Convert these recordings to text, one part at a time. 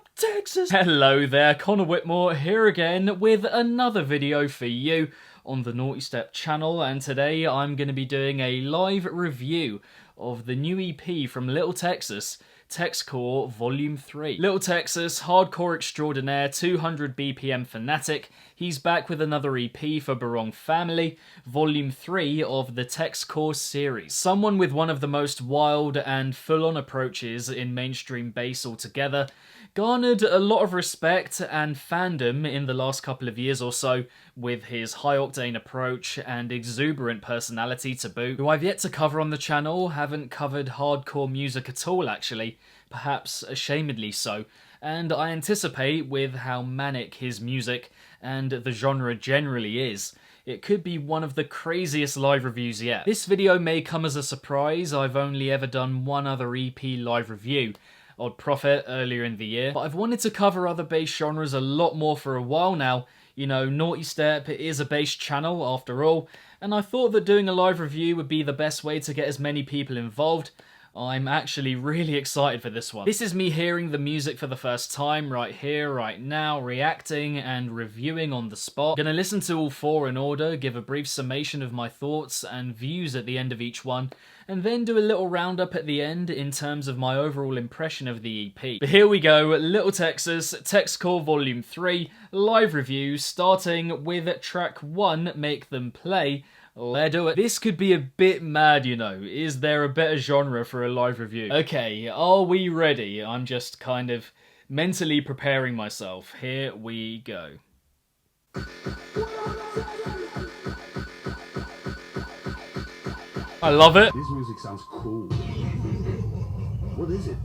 up, Texas? Hello there, Connor Whitmore here again with another video for you on the Nawtystep channel, and today I'm going to be doing a live review of the new EP from Lil Texas, Texcore Volume 3. Lil Texas, hardcore extraordinaire, 200 BPM fanatic. He's back with another EP for Barong Family, Volume 3 of the Texcore series. Someone with one of the most wild and full-on approaches in mainstream bass altogether, garnered a lot of respect and fandom in the last couple of years or so with his high-octane approach and exuberant personality to boot, who I've yet to cover on the channel. Haven't covered hardcore music at all, actually, perhaps ashamedly so, and I anticipate with how manic his music and the genre generally is, it could be one of the craziest live reviews yet. This video may come as a surprise. I've only ever done one other EP live review, Odd Prophet, earlier in the year, but I've wanted to cover other bass genres a lot more for a while now. You know, Nawtystep is a bass channel after all, and I thought that doing a live review would be the best way to get as many people involved. I'm actually really excited for this one. This is me hearing the music for the first time, right here, right now, reacting and reviewing on the spot. I'm gonna listen to all four in order, give a brief summation of my thoughts and views at the end of each one, and then do a little roundup at the end in terms of my overall impression of the EP. But here we go, Lil Texas, Texcore Volume 3, live review, starting with track 1, Make Them Play. Let's do it. This could be a bit mad, you know. Is there a better genre for a live review? Okay, are we ready? I'm just kind of mentally preparing myself. Here we go. I love it. This music sounds cool. What is it?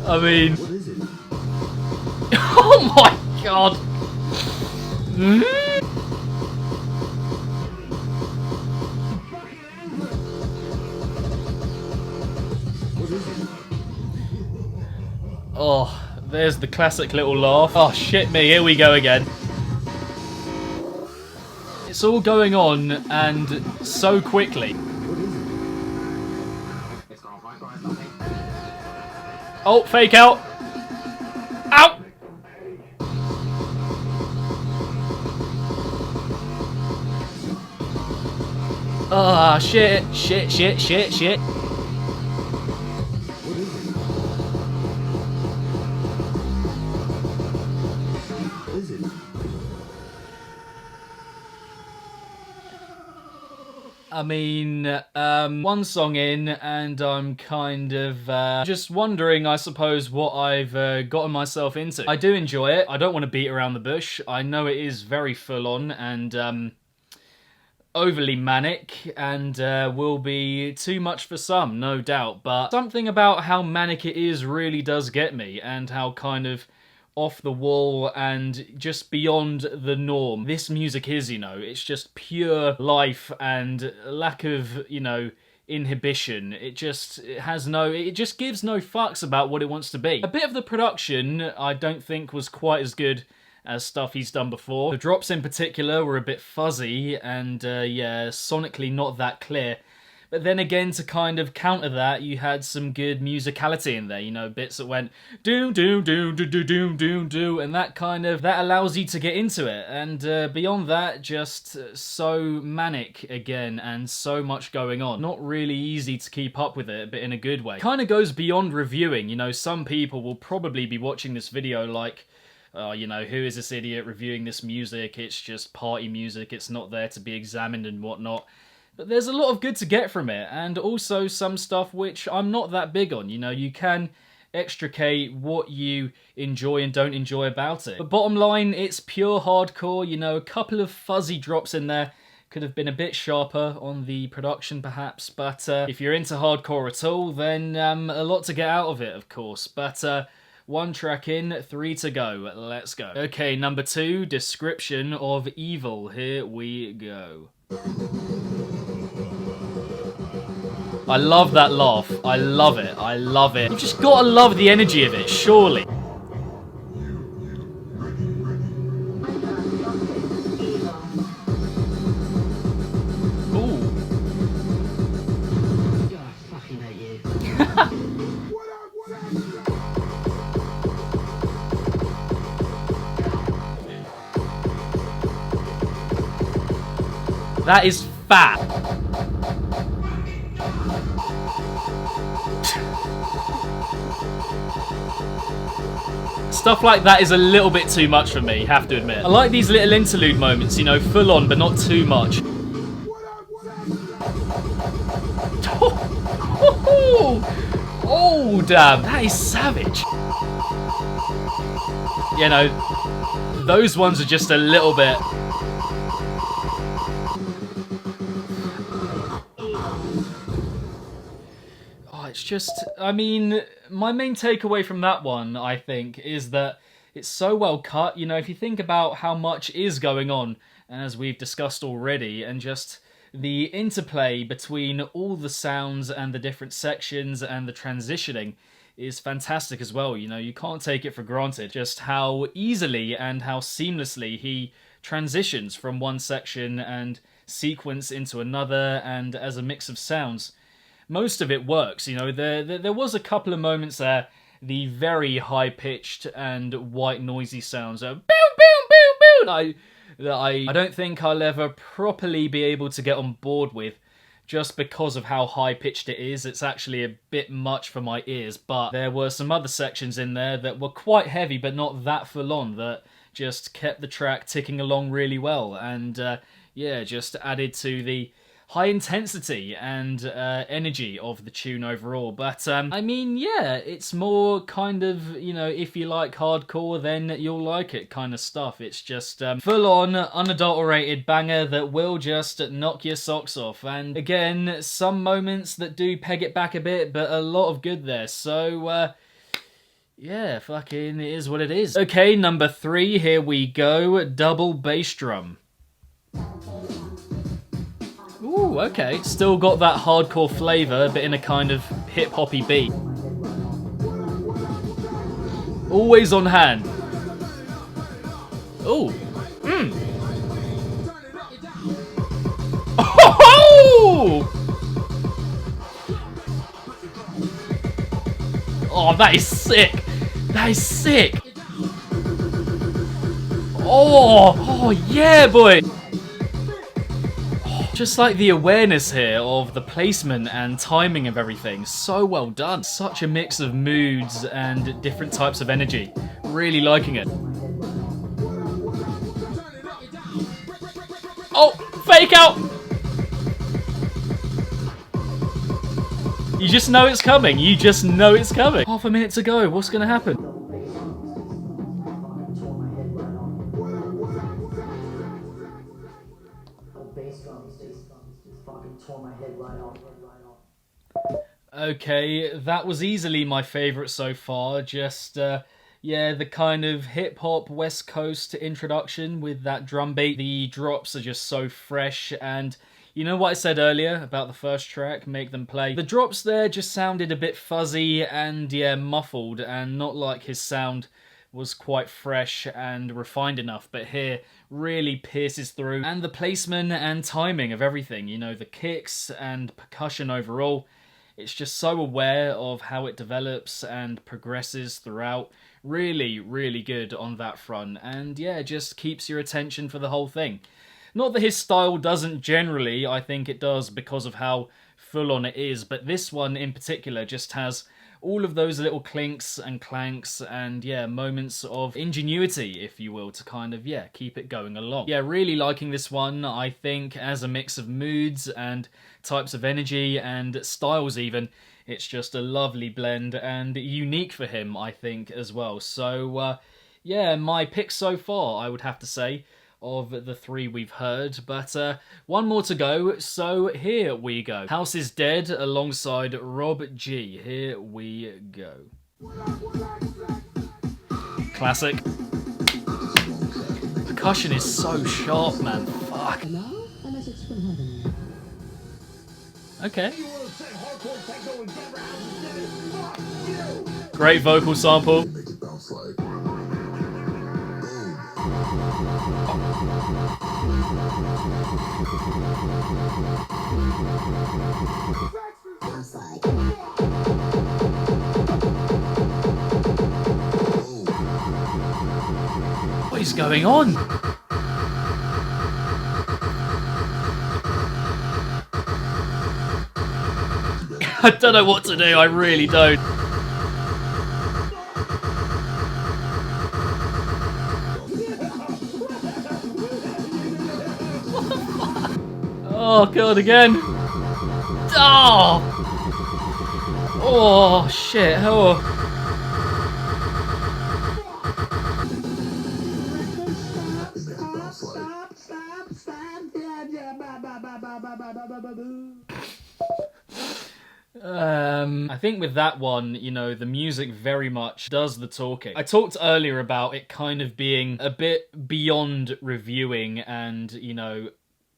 I mean, What is it? oh my god! What is it? Oh, there's the classic little laugh. Oh shit me, here we go again. It's all going on and so quickly. Oh, fake out. Ow! Ah, shit, shit, shit, shit, shit. What is it? What is it? I mean, one song in, and I'm kind of just wondering, I suppose, what I've gotten myself into. I do enjoy it. I don't want to beat around the bush. I know it is very full-on and overly manic, and will be too much for some, no doubt, but something about how manic it is really does get me, and how kind of off the wall and just beyond the norm this music is, you know. It's just pure life and lack of, you know, inhibition. It just gives no fucks about what it wants to be. A bit of the production I don't think was quite as good as stuff he's done before. The drops in particular were a bit fuzzy and yeah, sonically not that clear. But then again, to kind of counter that, you had some good musicality in there, you know, bits that went doom doom doom doom doom doom doom doom, and that allows you to get into it. And beyond that, just so manic again, and so much going on. Not really easy to keep up with it, but in a good way. Kind of goes beyond reviewing, you know. Some people will probably be watching this video like, oh, you know, who is this idiot reviewing this music? It's just party music, it's not there to be examined and whatnot. But there's a lot of good to get from it, and also some stuff which I'm not that big on. You know, you can extricate what you enjoy and don't enjoy about it. But bottom line, it's pure hardcore. You know, a couple of fuzzy drops in there. Could have been a bit sharper on the production perhaps, but if you're into hardcore at all, then a lot to get out of it, of course. But one track in, 3 to go. Let's go. Okay, number 2, Description of Evil. Here we go. I love that laugh. I love it. I love it. You just gotta love the energy of it, surely. Ooh. That is fat. Stuff like that is a little bit too much for me, have to admit. I like these little interlude moments, you know, full on, but not too much. Oh, damn, that is savage. You know, those ones are just a little bit... It's just, I mean, my main takeaway from that one, I think, is that it's so well cut. You know, if you think about how much is going on, as we've discussed already, and just the interplay between all the sounds and the different sections and the transitioning is fantastic as well. You know, you can't take it for granted just how easily and how seamlessly he transitions from one section and sequence into another, and as a mix of sounds. Most of it works, you know. There was a couple of moments there, the very high-pitched and white noisy sounds, boom, boom, boom, boom, that I don't think I'll ever properly be able to get on board with, just because of how high-pitched it is. It's actually a bit much for my ears, but there were some other sections in there that were quite heavy, but not that full-on, that just kept the track ticking along really well, and yeah, just added to the high intensity and energy of the tune overall. But I mean, yeah, it's more kind of, you know, if you like hardcore, then you'll like it kind of stuff. It's just full-on, unadulterated banger that will just knock your socks off. And again, some moments that do peg it back a bit, but a lot of good there. So yeah, fucking it is what it is. Okay, number 3, here we go. Double bass drum. Ooh, okay. Still got that hardcore flavour, but in a kind of hip-hoppy beat. Always on hand. Ooh. Mmm. Oh! Oh, that is sick. That is sick. Oh, yeah, boy. Just like the awareness here of the placement and timing of everything, so well done. Such a mix of moods and different types of energy. Really liking it. Oh, fake out! You just know it's coming. You just know it's coming. Half a minute to go. What's going to happen? Okay, that was easily my favourite so far. Just, yeah, the kind of hip-hop West Coast introduction with that drum beat. The drops are just so fresh, and you know what I said earlier about the first track, Make Them Play? The drops there just sounded a bit fuzzy and, yeah, muffled, and not like his sound was quite fresh and refined enough, but here really pierces through. And the placement and timing of everything, you know, the kicks and percussion overall, it's just so aware of how it develops and progresses throughout. Really, really good on that front, and yeah, just keeps your attention for the whole thing. Not that his style doesn't generally, I think it does because of how full on it is, but this one in particular just has all of those little clinks and clanks and, yeah, moments of ingenuity, if you will, to kind of, yeah, keep it going along. Yeah, really liking this one, I think, as a mix of moods and types of energy and styles even. It's just a lovely blend and unique for him, I think, as well. So, yeah, my pick so far, I would have to say, of the 3 we've heard, but one more to go, so here we go. House is Dead alongside Rob G. Here we go. Classic. Percussion is so sharp, man. Fuck. Okay. Great vocal sample. Make it bounce like What is going on? I don't know what to do, I really don't. Oh god, again. Oh! Oh shit, oh. I think with that one, you know, the music very much does the talking. I talked earlier about it kind of being a bit beyond reviewing and, you know,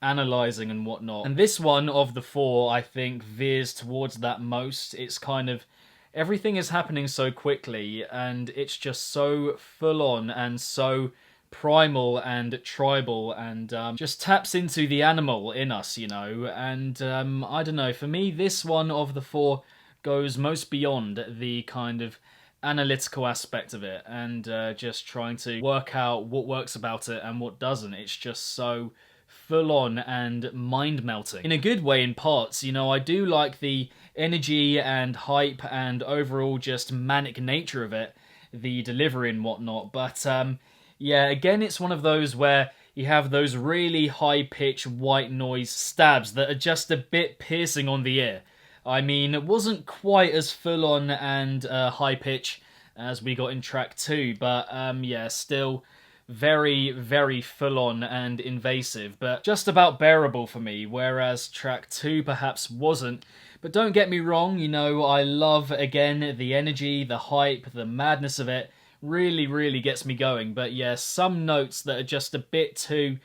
analysing and whatnot. And this one of the four, I think, veers towards that most. It's kind of, everything is happening so quickly and it's just so full on and so primal and tribal and just taps into the animal in us, you know. And I don't know, for me, this one of the four goes most beyond the kind of analytical aspect of it and just trying to work out what works about it and what doesn't. It's just so full on and mind melting in a good way in parts. You know, I do like the energy and hype and overall just manic nature of it, the delivery and whatnot, but yeah, again, it's one of those where you have those really high-pitched white noise stabs that are just a bit piercing on the ear. I mean, it wasn't quite as full-on and high-pitch as we got in track 2, but yeah, still very, very full-on and invasive, but just about bearable for me, whereas track 2 perhaps wasn't. But don't get me wrong, you know, I love, again, the energy, the hype, the madness of it. Really gets me going. But yeah, some notes that are just a bit too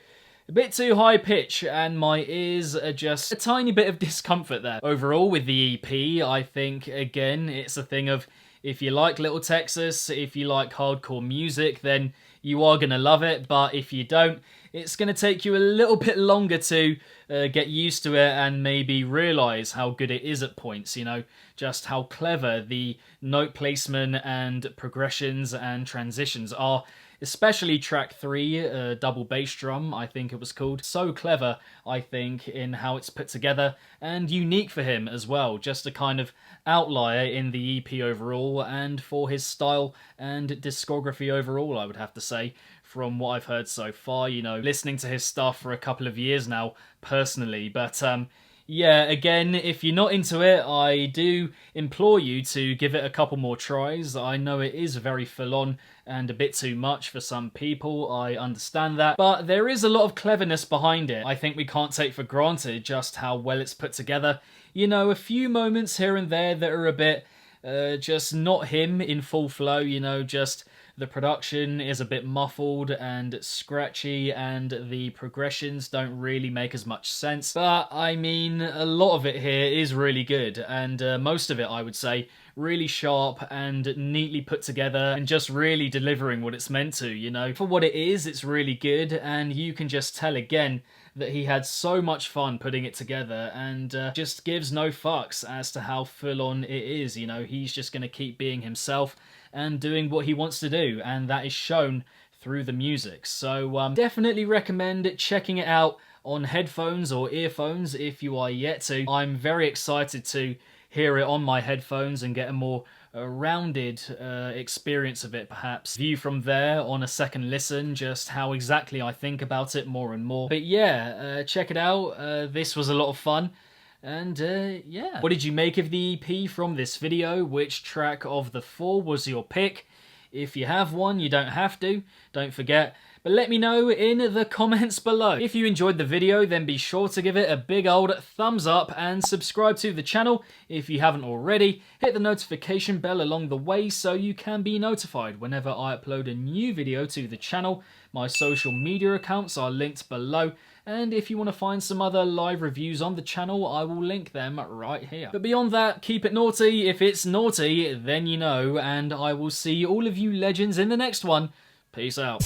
high pitch, and my ears are just a tiny bit of discomfort there. Overall, with the EP, I think, again, it's a thing of, if you like Lil Texas, if you like hardcore music, then you are going to love it, but if you don't, it's going to take you a little bit longer to get used to it and maybe realise how good it is at points, you know, just how clever the note placement and progressions and transitions are. Especially track 3, double bass drum, I think it was called. So clever, I think, in how it's put together, and unique for him as well. Just a kind of outlier in the EP overall, and for his style and discography overall, I would have to say, from what I've heard so far. You know, listening to his stuff for a couple of years now, personally, but yeah, again, if you're not into it, I do implore you to give it a couple more tries. I know it is very full-on and a bit too much for some people, I understand that, but there is a lot of cleverness behind it. I think we can't take for granted just how well it's put together. You know, a few moments here and there that are a bit just not him in full flow, you know, just the production is a bit muffled and scratchy and the progressions don't really make as much sense. But, I mean, a lot of it here is really good, and most of it, I would say, really sharp and neatly put together and just really delivering what it's meant to, you know. For what it is, it's really good, and you can just tell again that he had so much fun putting it together and just gives no fucks as to how full-on it is, you know. He's just going to keep being himself and doing what he wants to do, and that is shown through the music. So definitely recommend checking it out on headphones or earphones if you are yet to. I'm very excited to hear it on my headphones and get a more rounded experience of it, perhaps. View from there on a second listen, just how exactly I think about it more and more. But yeah, check it out. This was a lot of fun. And yeah. What did you make of the EP from this video? Which track of the 4 was your pick? If you have one, you don't have to. Don't forget, But let me know in the comments below. If you enjoyed the video, then be sure to give it a big old thumbs up and subscribe to the channel if you haven't already. Hit the notification bell along the way so you can be notified whenever I upload a new video to the channel. My social media accounts are linked below, and if you want to find some other live reviews on the channel, I will link them right here. But beyond that, keep it naughty. If it's naughty, then you know, and I will see all of you legends in the next one. Peace out.